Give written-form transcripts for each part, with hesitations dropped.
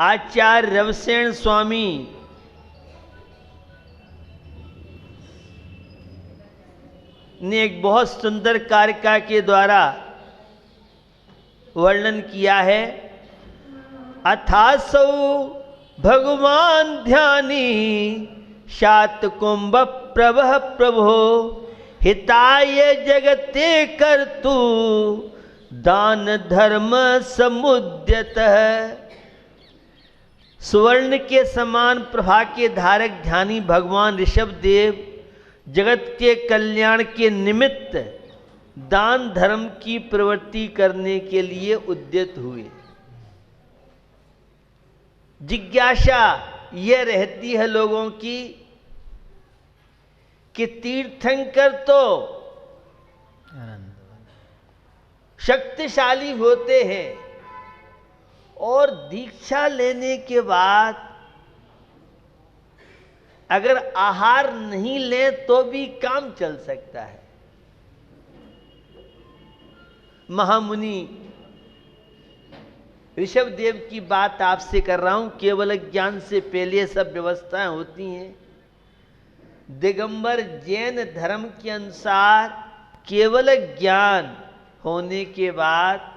आचार्य रवसेन स्वामी ने एक बहुत सुंदर कारिका के द्वारा वर्णन किया है। अथासौ भगवान ध्यानी शातकुंभ प्रभः प्रभो हिताय जगते कर्तु दान धर्म समुद्यतः। सुवर्ण के समान प्रभा के धारक ध्यानी भगवान ऋषभ देव जगत के कल्याण के निमित्त दान धर्म की प्रवृत्ति करने के लिए उद्यत हुए। जिज्ञासा यह रहती है लोगों की कि तीर्थंकर तो शक्तिशाली होते हैं और दीक्षा लेने के बाद अगर आहार नहीं ले तो भी काम चल सकता है। महामुनि ऋषभ देव की बात आपसे कर रहा हूं। केवल ज्ञान से पहले सब व्यवस्थाएं होती हैं। दिगंबर जैन धर्म के अनुसार केवल ज्ञान होने के बाद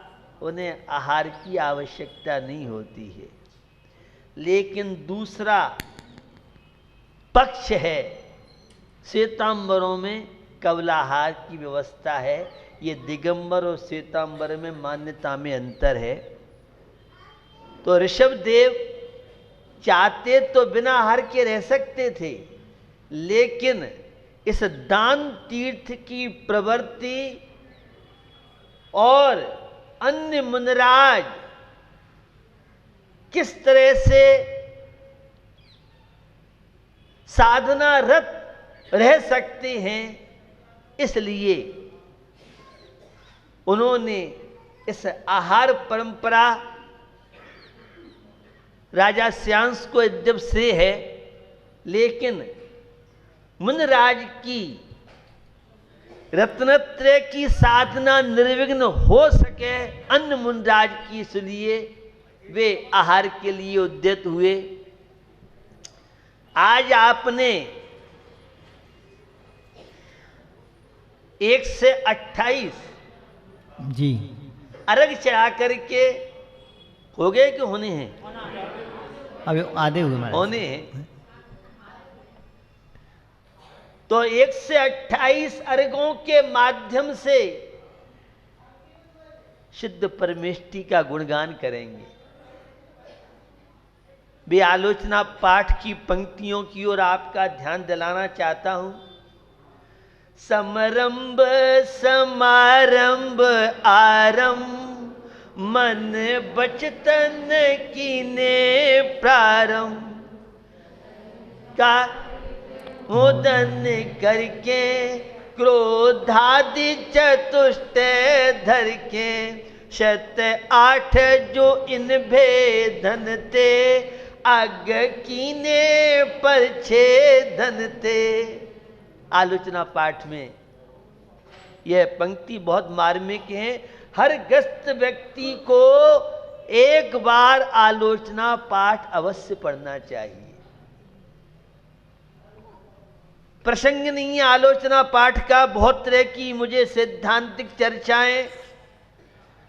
उन्हें आहार की आवश्यकता नहीं होती है। लेकिन दूसरा पक्ष है, श्वेतांबरों में कवलाहार की व्यवस्था है। ये दिगंबर और श्वेतांबर में मान्यता में अंतर है। तो ऋषभ देव चाहते तो बिना आहार के रह सकते थे, लेकिन इस दान तीर्थ की प्रवृत्ति और अन्य मुनिराज किस तरह से साधना रत रह सकते हैं, इसलिए उन्होंने इस आहार परंपरा राजा श्यांस को जब श्रेय है, लेकिन मुनिराज की रत्नत्रय की साधना निर्विघ्न हो सके अन्य मुनिराज की, इसलिए वे आहार के लिए उद्यत हुए। आज आपने 1 से 28 जी अर्घ चढ़ा करके हो गए कि होने हैं? अभी आधे हुए महाराज। होने हैं। तो 1 से 28 अर्घों के माध्यम से सिद्ध परमेष्टि का गुणगान करेंगे। वे आलोचना पाठ की पंक्तियों की ओर आपका ध्यान दिलाना चाहता हूं। समरंभ समारंभ आरंभ मन बचतन कीने प्रारंभ का मोदन करके क्रोधादि चतुष्ट धर के 7-8 जो इन भेदन ते अग कीने पर छेदन ते। आलोचना पाठ में यह पंक्ति बहुत मार्मिक है। हर ग्रस्त व्यक्ति को एक बार आलोचना पाठ अवश्य पढ़ना चाहिए। प्रसंग नहीं है आलोचना पाठ का। बहुत तरह की मुझे सैद्धांतिक चर्चाएं,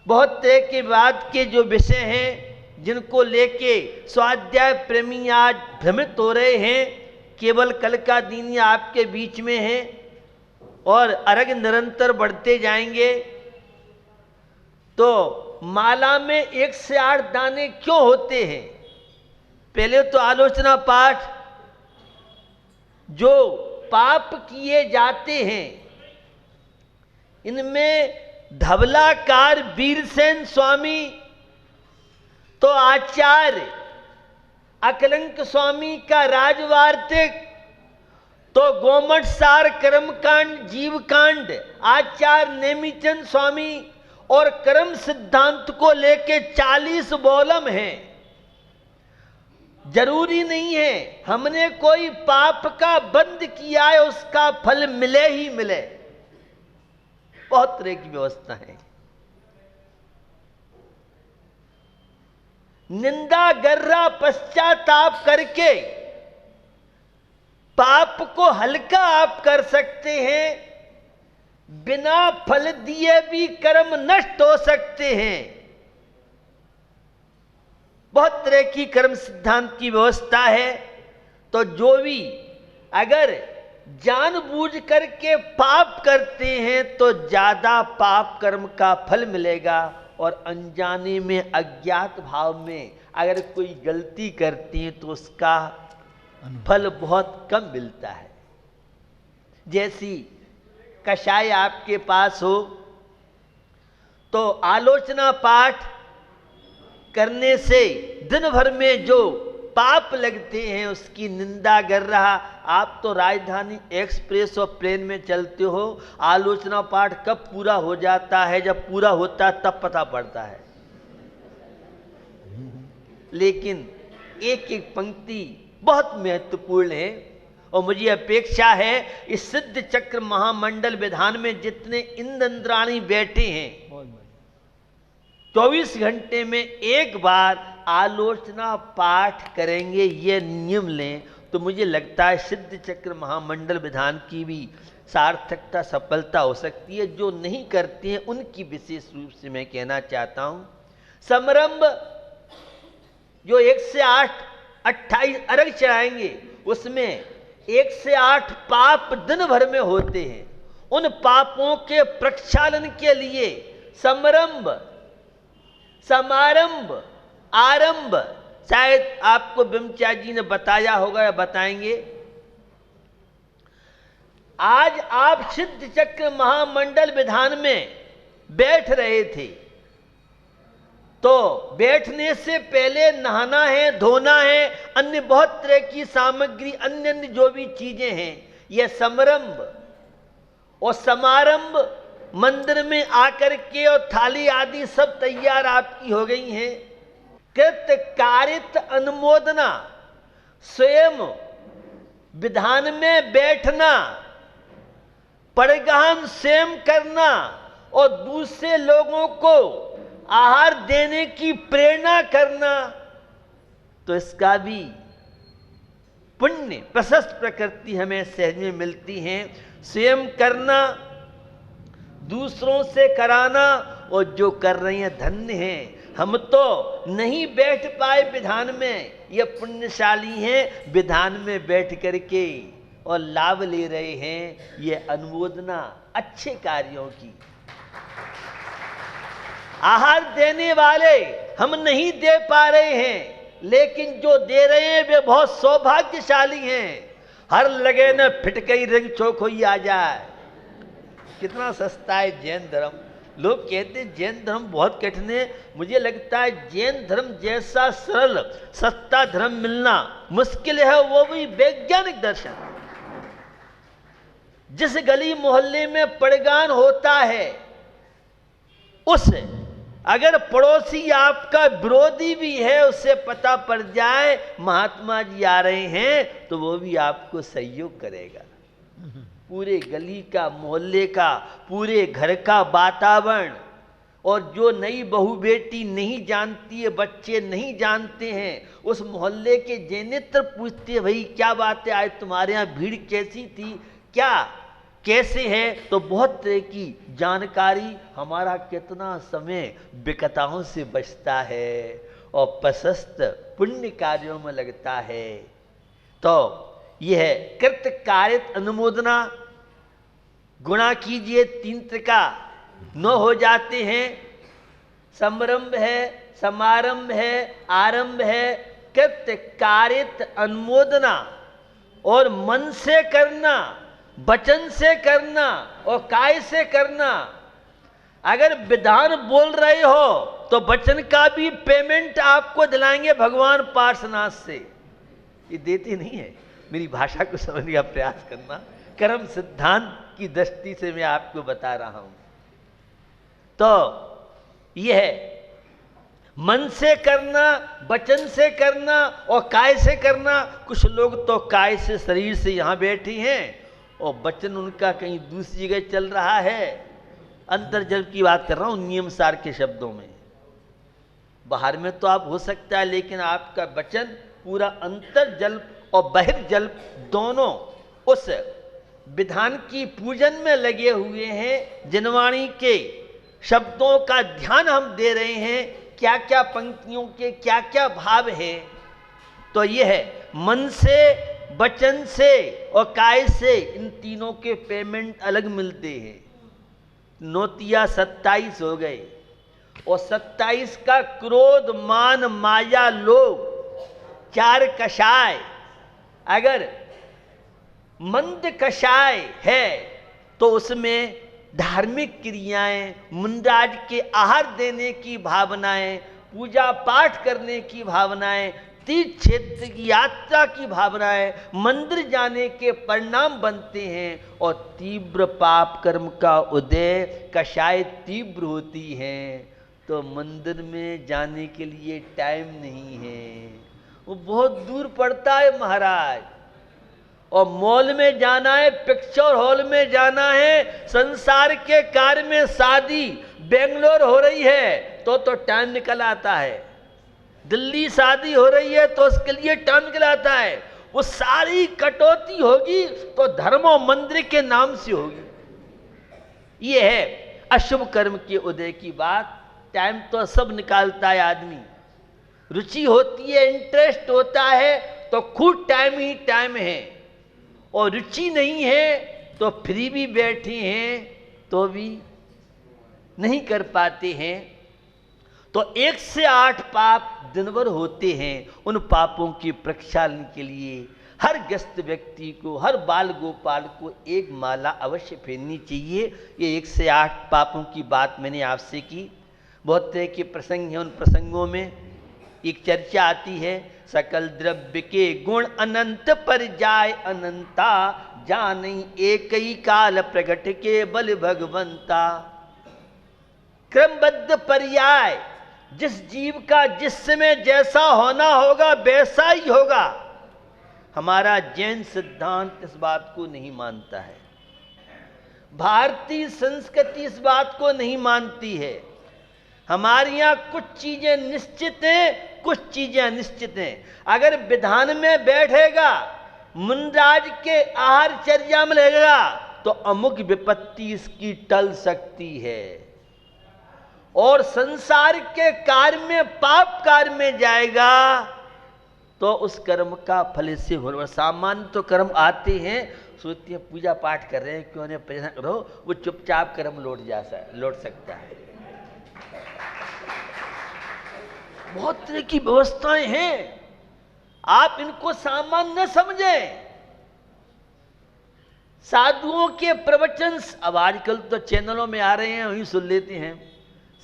बहुत तरह के बात के जो विषय हैं जिनको लेके स्वाध्याय प्रेमी आज भ्रमित हो रहे हैं। केवल कल का दिन ही आपके बीच में है और अर्घ निरंतर बढ़ते जाएंगे। तो माला में 1 से 8 दाने क्यों होते हैं? पहले तो आलोचना पाठ जो पाप किए जाते हैं, इनमें धवलाकार वीरसेन स्वामी तो आचार्य अकलंक स्वामी का राजवार्तिक, तो गोमठ सार कर्मकांड जीवकांड आचार्य नेमिचंद स्वामी और कर्म सिद्धांत को लेके 40 वॉल्यूम हैं। जरूरी नहीं है हमने कोई पाप का बंद किया है उसका फल मिले ही मिले। बहुत तरह की व्यवस्था है। निंदा गर्रा पश्चाताप करके पाप को हल्का आप कर सकते हैं। बिना फल दिए भी कर्म नष्ट हो सकते हैं। बहुत तरह की कर्म सिद्धांत की व्यवस्था है। तो जो भी अगर जानबूझ करके पाप करते हैं तो ज्यादा पाप कर्म का फल मिलेगा, और अनजाने में अज्ञात भाव में अगर कोई गलती करते हैं तो उसका फल बहुत कम मिलता है। जैसी कषाय आपके पास हो तो आलोचना पाठ करने से दिन भर में जो पाप लगते हैं उसकी निंदा कर रहा। आप तो राजधानी एक्सप्रेस और प्लेन में चलते हो, आलोचना पाठ कब पूरा हो जाता है, जब पूरा होता है तब पता पड़ता है। लेकिन एक एक पंक्ति बहुत महत्वपूर्ण है, और मुझे अपेक्षा है इस सिद्ध चक्र महामंडल विधान में जितने इंद्राणी बैठे हैं 24 घंटे में एक बार आलोचना पाठ करेंगे, ये नियम लें तो मुझे लगता है सिद्ध चक्र महामंडल विधान की भी सार्थकता सफलता हो सकती है। जो नहीं करते हैं उनकी विशेष रूप से मैं कहना चाहता हूं। समरंभ जो 1 से 8 28 अर्घ चढ़ाएंगे उसमें 1 से 8 पाप दिन भर में होते हैं। उन पापों के प्रक्षालन के लिए समरंभ समारंभ आरंभ शायद आपको बिमचा जी ने बताया होगा या बताएंगे। आज आप सिद्ध चक्र महामंडल विधान में बैठ रहे थे तो बैठने से पहले नहाना है, धोना है, अन्य बहुत तरह की सामग्री अन्य अन्य जो भी चीजें हैं, यह समरंभ और समारंभ मंदिर में आकर के और थाली आदि सब तैयार आपकी हो गई हैं। कृत कारित अनुमोदना, स्वयं विधान में बैठना, पड़गहन स्वयं करना और दूसरे लोगों को आहार देने की प्रेरणा करना, तो इसका भी पुण्य प्रशस्त प्रकृति हमें सहज में मिलती है। स्वयं करना, दूसरों से कराना, और जो कर रहे हैं धन्य हैं। हम तो नहीं बैठ पाए विधान में, ये पुण्यशाली हैं विधान में बैठ करके और लाभ ले रहे हैं। ये अनुमोदना अच्छे कार्यों की। आहार देने वाले हम नहीं दे पा रहे हैं, लेकिन जो दे रहे हैं वे बहुत सौभाग्यशाली हैं। हर लगे न फिटकई रंग चौखोई आ जाए। कितना सस्ता है जैन धर्म। लोग कहते हैं जैन धर्म बहुत कठिन है। मुझे लगता है जैन धर्म जैसा सरल सस्ता धर्म मिलना मुश्किल है, वो भी वैज्ञानिक दर्शन। जिस गली मोहल्ले में पड़गान होता है, उस अगर पड़ोसी आपका विरोधी भी है उसे पता पड़ जाए महात्मा जी आ रहे हैं तो वो भी आपको सहयोग करेगा। पूरे गली का, मोहल्ले का, पूरे घर का वातावरण। और जो नई बहू बेटी नहीं जानती है, बच्चे नहीं जानते हैं, उस मोहल्ले के जैनेत्र पूछते हैं भाई क्या बात है, आज तुम्हारे यहाँ भीड़ कैसी थी, क्या कैसे है, तो बहुत तरह की जानकारी। हमारा कितना समय विकताओं से बचता है और प्रशस्त पुण्य कार्यों में लगता है। तो यह है कृत कारित अनुमोदना। गुणा कीजिए 3 त्रिका 9 हो जाते हैं। समरंभ है, समारंभ है, आरंभ है। कृत कारित अनुमोदना, और मन से करना, वचन से करना और काय से करना। अगर विधान बोल रहे हो तो वचन का भी पेमेंट आपको दिलाएंगे भगवान पार्श्वनाथ से। ये देते नहीं है। मेरी भाषा को समझने का प्रयास करना। कर्म सिद्धांत की दृष्टि से मैं आपको बता रहा हूं। तो यह है मन से करना, वचन से करना और काय से करना। कुछ लोग तो काय से शरीर से यहां बैठे हैं और वचन उनका कहीं दूसरी जगह चल रहा है। अंतर्जल की बात कर रहा हूं नियम सार के शब्दों में। बाहर में तो आप हो सकता है, लेकिन आपका वचन पूरा अंतर्जल और बहिर्जल दोनों उस विधान की पूजन में लगे हुए हैं। जिनवाणी के शब्दों का ध्यान हम दे रहे हैं, क्या क्या पंक्तियों के क्या क्या भाव हैं। तो यह है मन से, वचन से और काय से, इन तीनों के पेमेंट अलग मिलते हैं। नोतिया 27 हो गए और 27 का क्रोध, मान, माया, लोभ, 4 कषाय। अगर मंद कषाय है तो उसमें धार्मिक क्रियाएं, मुंडाज के आहार देने की भावनाएं, पूजा पाठ करने की भावनाएं, तीर्थ क्षेत्र की यात्रा की भावनाएं, मंदिर जाने के परिणाम बनते हैं। और तीव्र पाप कर्म का उदय, कषाय तीव्र होती हैं, तो मंदिर में जाने के लिए टाइम नहीं है, वो बहुत दूर पड़ता है महाराज। और मॉल में जाना है, पिक्चर हॉल में जाना है, संसार के कार्य में शादी बेंगलोर हो रही है तो टाइम निकल आता है, दिल्ली शादी हो रही है तो उसके लिए टाइम निकल आता है। वो सारी कटौती होगी तो धर्म और मंदिर के नाम से होगी। ये है अशुभ कर्म के उदय की बात। टाइम तो सब निकालता है आदमी, रुचि होती है, इंटरेस्ट होता है तो खूब टाइम ही टाइम है, और रुचि नहीं है तो फ्री भी बैठे हैं तो भी नहीं कर पाते हैं। तो 1 से 8 पाप दिन भर होते हैं। उन पापों की प्रक्षालन के लिए हर ग्रस्त व्यक्ति को, हर बाल गोपाल को एक माला अवश्य फेरनी चाहिए। ये 1 से 8 पापों की बात मैंने आपसे की। बहुत तरह के प्रसंग हैं, उन प्रसंगों में एक चर्चा आती है, सकल द्रव्य के गुण अनंत पर जाय अनंता, जानै एक ही काल प्रगट के बल भगवंता। क्रमबद्ध पर्याय, जिस जीव का जिस समय जैसा होना होगा वैसा ही होगा। हमारा जैन सिद्धांत इस बात को नहीं मानता है, भारतीय संस्कृति इस बात को नहीं मानती है। हमारे यहाँ कुछ चीजें निश्चित हैं, कुछ चीजें अनिश्चित हैं। अगर विधान में बैठेगा, मुंडाज के आहारचर्या में लगेगा तो अमुक विपत्ति इसकी टल सकती है, और संसार के कार्य में, पाप कार्य में जाएगा तो उस कर्म का फल इससे हो। सामान्य तो कर्म आते हैं, सोचते हैं पूजा पाठ कर रहे हैं, क्यों नहीं परेशान करो, वो चुपचाप कर्म लौट सकता है। बहुत तरह की व्यवस्थाएं हैं, आप इनको सामान्य न समझें। साधुओं के प्रवचन अब आजकल तो चैनलों में आ रहे हैं, वहीं सुन लेते हैं।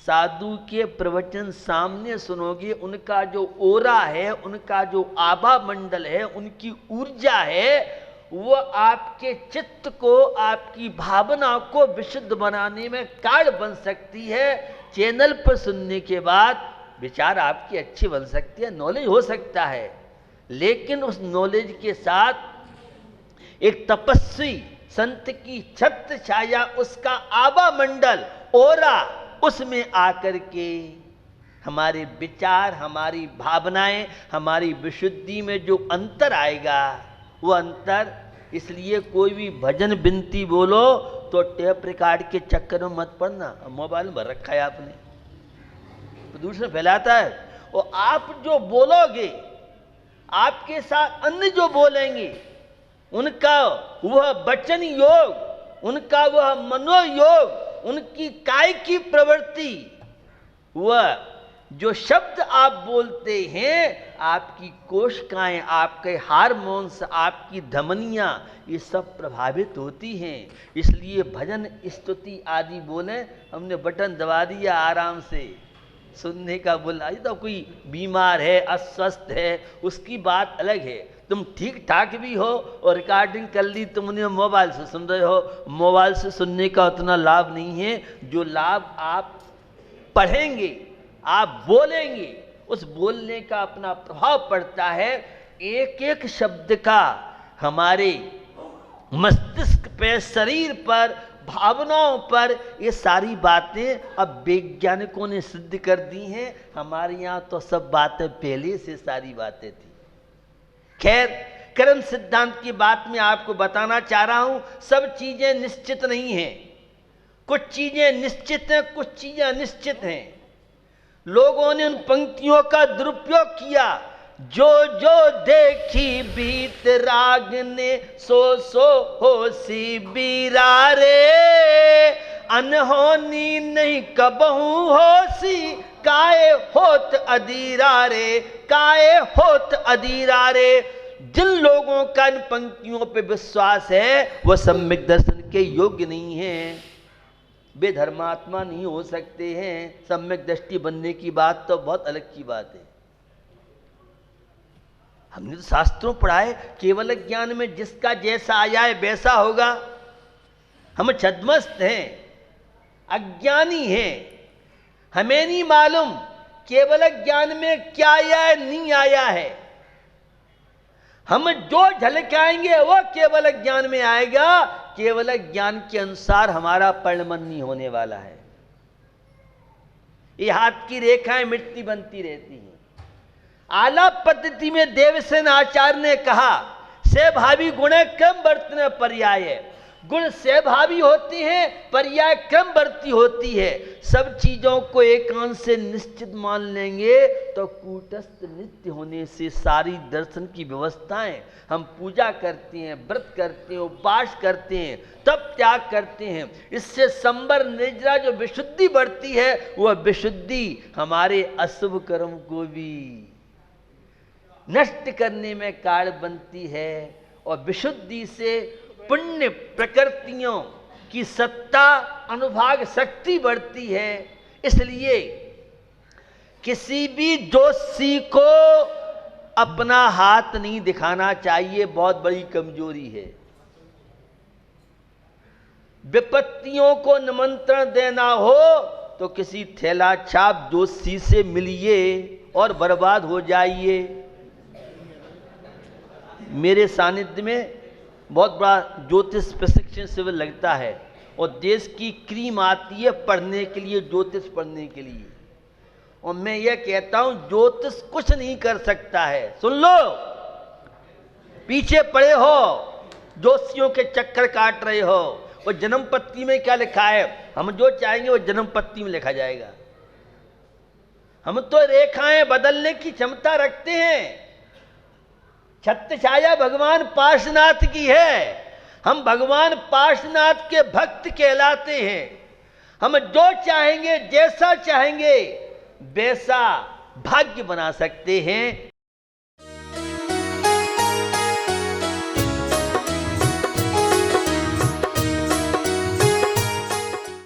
साधु के प्रवचन सामने सुनोगे, उनका जो ओरा है, उनका जो आभा मंडल है, उनकी ऊर्जा है, वो आपके चित्त को, आपकी भावना को विशुद्ध बनाने में कारण बन सकती है। चैनल पर सुनने के बाद विचार आपकी अच्छी बन सकती है, नॉलेज हो सकता है, लेकिन उस नॉलेज के साथ एक तपस्वी संत की छत्र छाया, उसका आभा मंडल, ओरा, उसमें आकर के हमारे विचार, हमारी भावनाएं, हमारी विशुद्धि में जो अंतर आएगा, वो अंतर। इसलिए कोई भी भजन बिनती बोलो तो टेप रिकॉर्ड के चक्कर में मत पड़ना। मोबाइल में भर रखा है आपने, प्रदूषण फैलाता है। और आप जो बोलोगे, आपके साथ अन्य जो बोलेंगे, उनका वह वचन योग, उनका वह मनोयोग, उनकी काय की प्रवृत्ति, वह जो शब्द आप बोलते हैं, आपकी कोशिकाएं, आपके हार्मोन्स, आपकी धमनियां, ये सब प्रभावित होती हैं। इसलिए भजन स्तुति आदि बोले, हमने बटन दबा दिया आराम से, सुनने का बोला। ये तो कोई बीमार है, अस्वस्थ है, उसकी बात अलग है। तुम ठीक ठाक भी हो और रिकॉर्डिंग कर ली, तुमने मोबाइल से सुन रहे हो। मोबाइल से सुनने का उतना लाभ नहीं है जो लाभ आप पढ़ेंगे, आप बोलेंगे, उस बोलने का अपना प्रभाव पड़ता है। एक एक शब्द का हमारे मस्तिष्क पे, शरीर पर भावनाओं पर, ये सारी बातें अब वैज्ञानिकों ने सिद्ध कर दी हैं। हमारे यहाँ तो सब बातें पहले से सारी बातें थी। खैर, कर्म सिद्धांत की बात मैं आपको बताना चाह रहा हूं, सब चीजें निश्चित नहीं हैं। कुछ चीजें निश्चित हैं, कुछ चीजें अनिश्चित हैं। लोगों ने उन पंक्तियों का दुरुपयोग किया, जो जो देखी बीत राग ने, सो सो होसी बीरा रे, अनहोनी नहीं कबहू होसी, काए होत अधीरा रे, काए होत अधीरा रे। जिन लोगों का इन पंक्तियों पे विश्वास है वह सम्यक दर्शन के योग्य नहीं है, वे धर्मात्मा नहीं हो सकते हैं। सम्यक दृष्टि बनने की बात तो बहुत अलग की बात है। हमने तो शास्त्रों पढ़ा है, केवल ज्ञान में जिसका जैसा आया है वैसा होगा। हम छद्मस्त हैं, अज्ञानी हैं, हमें नहीं मालूम केवल ज्ञान में क्या आया है, नहीं आया है। हम जो झलकाएंगे वो केवल ज्ञान में आएगा। केवल ज्ञान के अनुसार हमारा परिणमन नहीं होने वाला है। ये हाथ की रेखाएं मिटती बनती रहती हैं। आलाप पद्धति में देवसेन आचार्य ने कहा, सेभावी गुण क्रम वर्तन पर्याय। गुण सेभावी होती हैं, पर्याय क्रम वर्ती होती है। सब चीजों को एकांत से निश्चित मान लेंगे तो कूटस्थ नित्य होने से सारी दर्शन की व्यवस्थाएं, हम पूजा करते हैं, व्रत करते हैं, उपवास करते हैं, तब त्याग करते हैं, इससे संबर निर्जरा जो विशुद्धि बढ़ती है, वह विशुद्धि हमारे अशुभ कर्म को भी नष्ट करने में कारण बनती है। और विशुद्धि से पुण्य प्रकृतियों की सत्ता अनुभाग शक्ति बढ़ती है। इसलिए किसी भी जोशी को अपना हाथ नहीं दिखाना चाहिए, बहुत बड़ी कमजोरी है। विपत्तियों को निमंत्रण देना हो तो किसी थैला छाप जोशी से मिलिए और बर्बाद हो जाइए। मेरे सानिध्य में बहुत बड़ा ज्योतिष प्रशिक्षण शिविर लगता है और देश की क्रीम आती है पढ़ने के लिए, ज्योतिष पढ़ने के लिए। और मैं ये कहता हूं ज्योतिष कुछ नहीं कर सकता है। सुन लो, पीछे पड़े हो, ज्योतिषियों के चक्कर काट रहे हो। और जन्म पत्री में क्या लिखा है, हम जो चाहेंगे वो जन्म पत्री में लिखा जाएगा। हम तो रेखाएं बदलने की क्षमता रखते हैं। छत्र छाया भगवान पार्श्वनाथ की है। हम भगवान पार्श्वनाथ के भक्त कहलाते हैं। हम जो चाहेंगे, जैसा चाहेंगे वैसा भाग्य बना सकते हैं।